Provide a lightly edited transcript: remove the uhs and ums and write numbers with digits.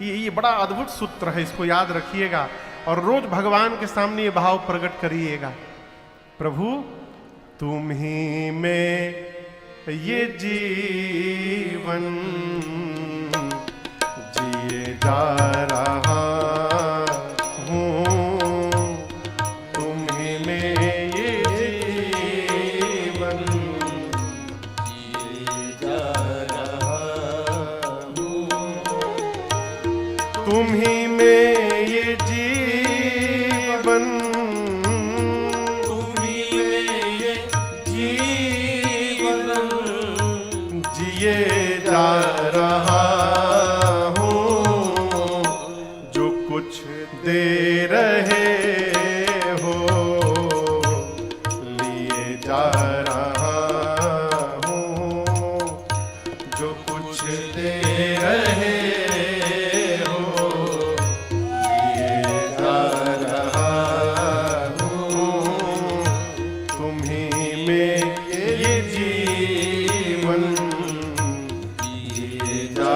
ये बड़ा अद्भुत सूत्र है, इसको याद रखिएगा और रोज भगवान के सामने ये भाव प्रकट करिएगा। प्रभु तुम ही में ये जीवन जिए जा रहा हूँ, तुम ही में ये जीवन जिए जा रहा हूँ, तुम ही में ये जीवन, तुम ही में ये जीवन जिए जा रहा हूँ, जो कुछ दे रहे हो लिए जा रहा हूँ, जो कुछ दे रहे जा